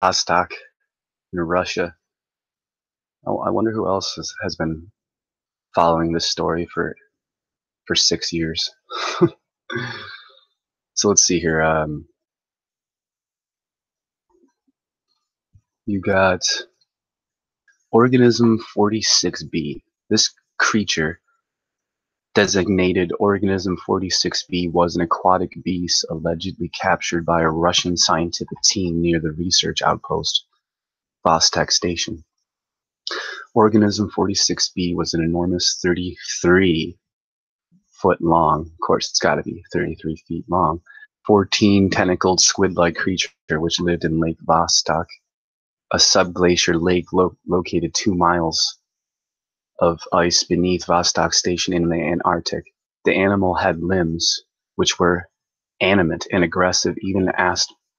Vostok in Russia. I wonder who else has been following this story for 6 years. So let's see here. You got Organism 46b. This creature, designated Organism 46b, was an aquatic beast allegedly captured by a Russian scientific team near the research outpost Vostok Station. Organism 46b was an enormous 33-foot long, of course it's got to be 33 feet long, 14-tentacled squid-like creature which lived in Lake Vostok, a subglacier lake located 2 miles of ice beneath Vostok Station in the Antarctic. The animal had limbs which were animate and aggressive even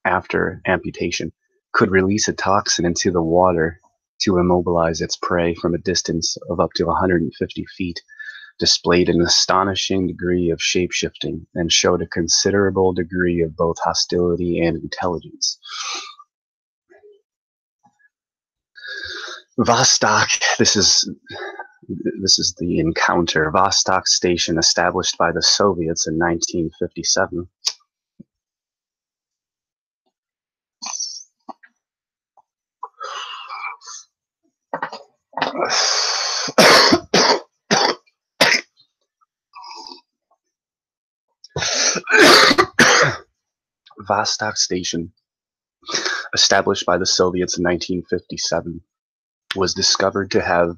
after amputation, could release a toxin into the water to immobilize its prey from a distance of up to 150 feet, displayed an astonishing degree of shape-shifting, and showed a considerable degree of both hostility and intelligence. Vostok, this is the encounter. Vostok Station, established by the Soviets in 1957. Vostok Station, established by the Soviets in 1957, was discovered to have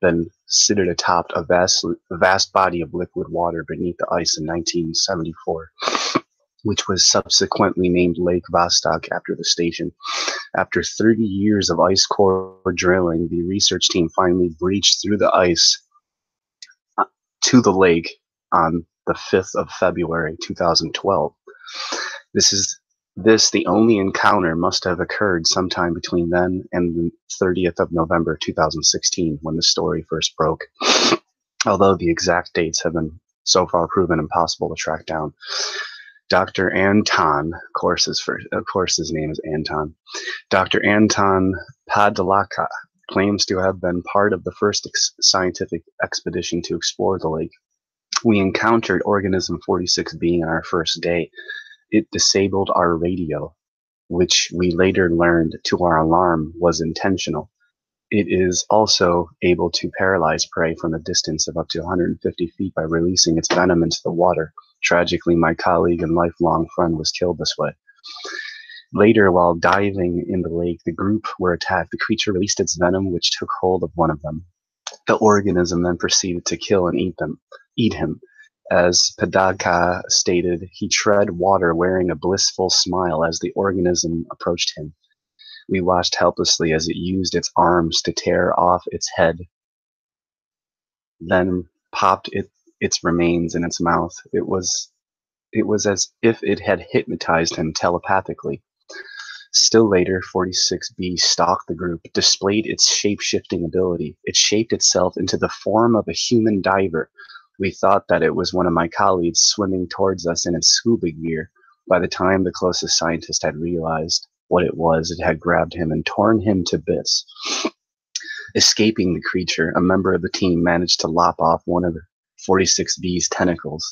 been sited atop a vast body of liquid water beneath the ice in 1974, which was subsequently named Lake Vostok after the station. After 30 years of ice core drilling, the research team finally breached through the ice to the lake on the 5th of February 2012. The only encounter must have occurred sometime between then and the 30th of November 2016, when the story first broke, although the exact dates have been so far proven impossible to track down. Dr. Anton, of course his name is Anton, Dr. Anton Padalaka claims to have been part of the first scientific expedition to explore the lake. We encountered Organism 46b on our first day. It disabled our radio, which we later learned to our alarm was intentional. It is also able to paralyze prey from a distance of up to 150 feet by releasing its venom into the water. Tragically, my colleague and lifelong friend was killed this way. Later, while diving in the lake, the group were attacked. The creature released its venom, which took hold of one of them. The organism then proceeded to kill and eat him. As Padaka stated, he tread water wearing a blissful smile as the organism approached him. We watched helplessly as it used its arms to tear off its head, then popped its remains in its mouth. It was as if it had hypnotized him telepathically. Still later, 46b stalked the group, displayed its shape-shifting ability. It shaped itself into the form of a human diver. We thought that it was one of my colleagues swimming towards us in its scuba gear. By the time the closest scientist had realized what it had grabbed him and torn him to bits. Escaping the creature, a member of the team managed to lop off one of the 46b's tentacles,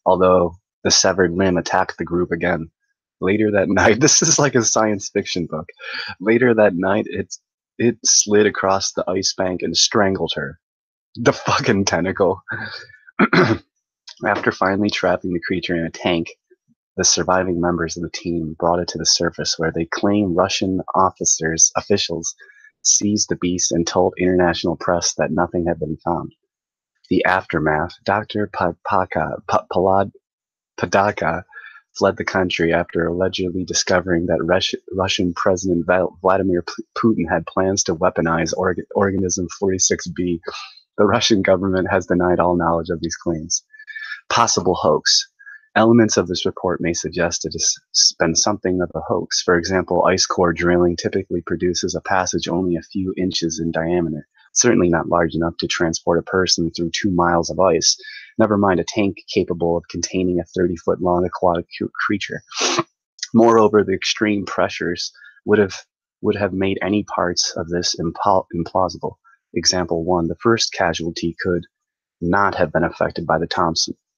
although the severed limb attacked the group again. Later that night, this is like a science fiction book. Later that night, it slid across the ice bank and strangled her. The fucking tentacle. After finally trapping the creature in a tank, the surviving members of the team brought it to the surface, where they claim Russian officials seized the beast and told international press that nothing had been found. The aftermath: Dr. Padaka fled the country after allegedly discovering that Russian President Vladimir Putin had plans to weaponize Organism 46b. The Russian government has denied all knowledge of these claims. Possible hoax. Elements of this report may suggest it has been something of a hoax. For example, ice core drilling typically produces a passage only a few inches in diameter, certainly not large enough to transport a person through 2 miles of ice, never mind a tank capable of containing a 30-foot-long aquatic creature. Moreover, the extreme pressures would have would have made any parts of this implausible. Example 1, the first casualty could not have been affected by the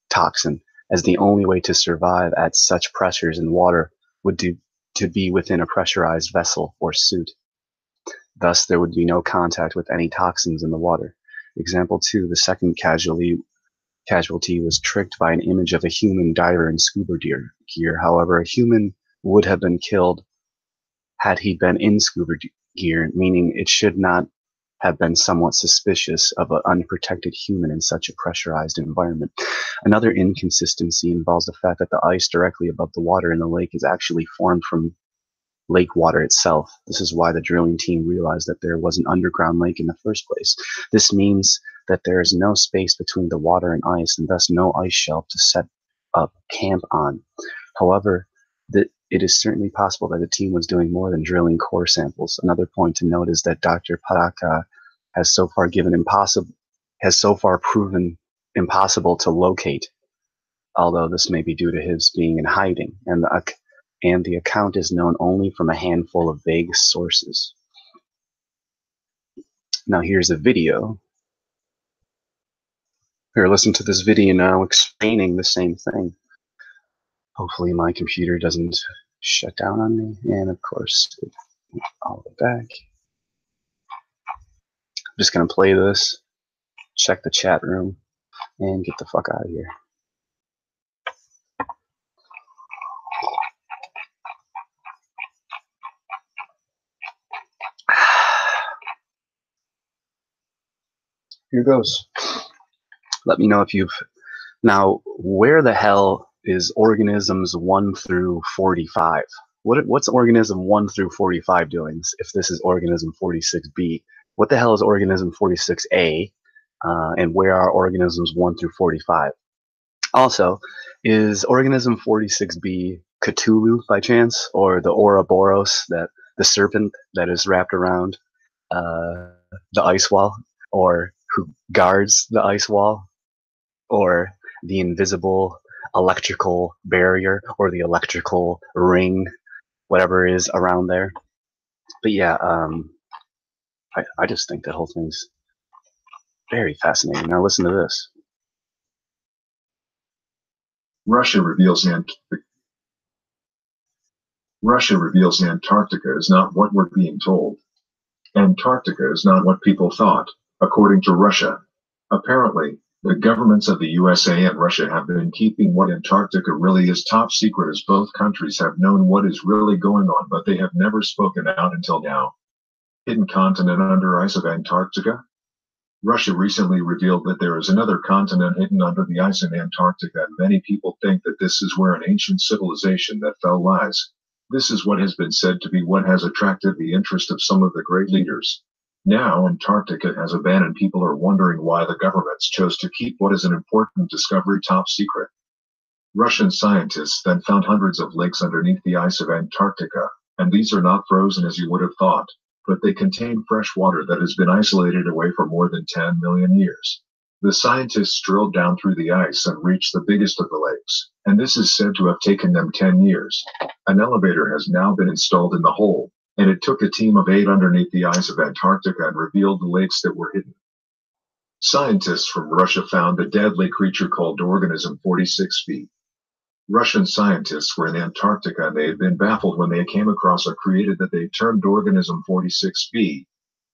toxin, as the only way to survive at such pressures in water would to be within a pressurized vessel or suit. Thus, there would be no contact with any toxins in the water. Example 2, the second casualty was tricked by an image of a human diver in scuba gear. However, a human would have been killed had he been in scuba gear, meaning it should not have been somewhat suspicious of an unprotected human in such a pressurized environment. Another inconsistency involves the fact that the ice directly above the water in the lake is actually formed from lake water itself. This is why the drilling team realized that there was an underground lake in the first place. This means that there is no space between the water and ice, and thus no ice shelf to set up camp on. However, it is certainly possible that the team was doing more than drilling core samples. Another point to note is that Dr. Paraka has so far proven impossible to locate, although this may be due to his being in hiding, and the account is known only from a handful of vague sources. Now here's a video. Here, listen to this video now explaining the same thing. Hopefully my computer doesn't shut down on me, and of course, all the way back. I'm just gonna play this, check the chat room, and get the fuck out of here. Here goes. Let me know if you've... Now, where the hell is organisms 1 through 45? What's organism 1 through 45 doing if this is organism 46b? What the hell is organism 46a? And where are organisms 1 through 45? Also, is organism 46b Cthulhu by chance? Or the Ouroboros, the serpent that is wrapped around the ice wall? Or who guards the ice wall? Or the invisible electrical barrier, or the electrical ring, whatever is around there. But yeah, I just think that whole thing's very fascinating. Now listen to this. Russia reveals Antarctica is not what we're being told. Antarctica is not what people thought, according to Russia. Apparently, the governments of the USA and Russia have been keeping what Antarctica really is top secret, as both countries have known what is really going on, but they have never spoken out until now. Hidden continent under ice of Antarctica? Russia recently revealed that there is another continent hidden under the ice in Antarctica, and many people think that this is where an ancient civilization that fell lies. This is what has been said to be what has attracted the interest of some of the great leaders. Now Antarctica has a ban, and people are wondering why the governments chose to keep what is an important discovery top secret. Russian scientists then found hundreds of lakes underneath the ice of Antarctica, and these are not frozen as you would have thought, but they contain fresh water that has been isolated away for more than 10 million years. The scientists drilled down through the ice and reached the biggest of the lakes, and this is said to have taken them 10 years. An elevator has now been installed in the hole, and it took a team of 8 underneath the ice of Antarctica and revealed the lakes that were hidden. Scientists from Russia found a deadly creature called Organism 46b. Russian scientists were in Antarctica, and they had been baffled when they came across a creature that they termed Organism 46b.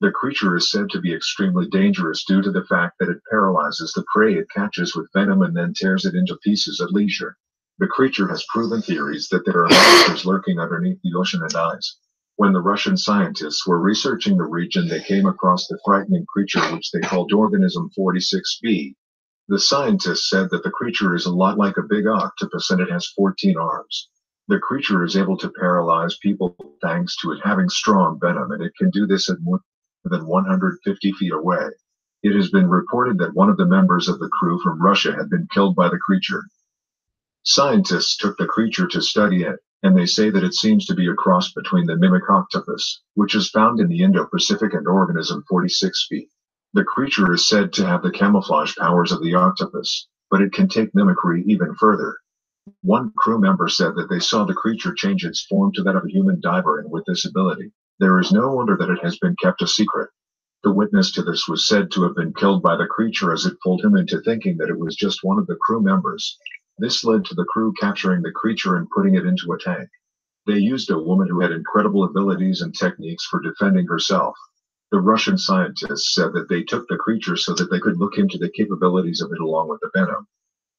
The creature is said to be extremely dangerous due to the fact that it paralyzes the prey it catches with venom and then tears it into pieces at leisure. The creature has proven theories that there are monsters lurking underneath the ocean and ice. When the Russian scientists were researching the region, they came across the frightening creature, which they called Organism 46b. The scientists said that the creature is a lot like a big octopus, and it has 14 arms. The creature is able to paralyze people thanks to it having strong venom, and it can do this at more than 150 feet away. It has been reported that one of the members of the crew from Russia had been killed by the creature. Scientists took the creature to study it, and they say that it seems to be a cross between the mimic octopus, which is found in the Indo-Pacific, and Organism 46b. The creature is said to have the camouflage powers of the octopus, but it can take mimicry even further. One crew member said that they saw the creature change its form to that of a human diver, and with this ability, There is no wonder that it has been kept a secret. The witness to this was said to have been killed by the creature as it fooled him into thinking that it was just one of the crew members. This led to the crew capturing the creature and putting it into a tank. They used a woman who had incredible abilities and techniques for defending herself. The Russian scientists said that they took the creature so that they could look into the capabilities of it along with the venom.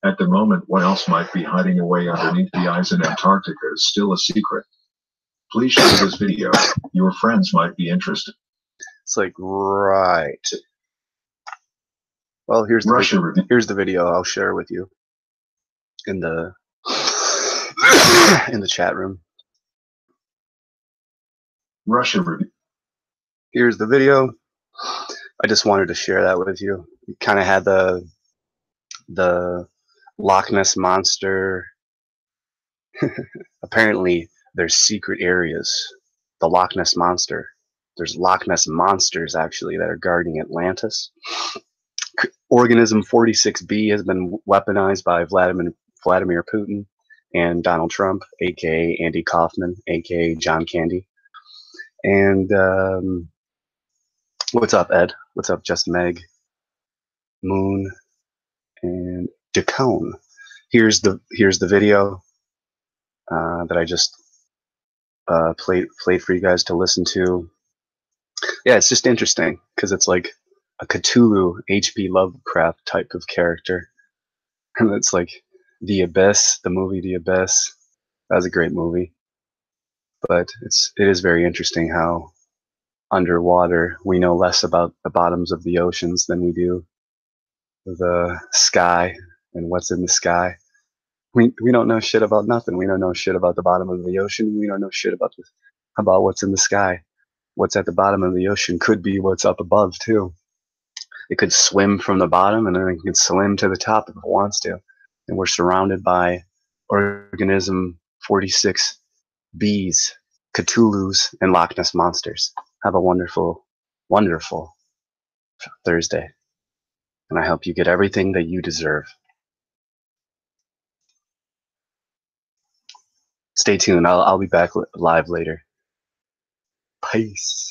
At the moment, what else might be hiding away underneath the ice in Antarctica is still a secret. Please share this video. Your friends might be interested. It's like, right. Well, here's the video I'll share with you in the in the chat room. Russia review. Here's the video. I just wanted to share that with you. You kind of had the Loch Ness monster. Apparently, there's secret areas. The Loch Ness monster. There's Loch Ness monsters actually that are guarding Atlantis. Organism 46B has been weaponized by Vladimir Putin and Donald Trump, aka Andy Kaufman, aka John Candy. And what's up, Ed? What's up, Just Meg, Moon, and Dacone? Here's the video that I just played for you guys to listen to. Yeah, it's just interesting because it's like a Cthulhu H.P. Lovecraft type of character, and it's like The Abyss, the movie The Abyss. That was a great movie, but it is very interesting how underwater we know less about the bottoms of the oceans than we do the sky and what's in the sky. We don't know shit about nothing. We don't know shit about the bottom of the ocean. We don't know shit about what's in the sky. What's at the bottom of the ocean could be what's up above too. It could swim from the bottom and then it can swim to the top if it wants to. And we're surrounded by Organism 46 bees, Cthulhus, and Loch Ness monsters. Have a wonderful, wonderful Thursday. And I hope you get everything that you deserve. Stay tuned. I'll be back live later. Peace.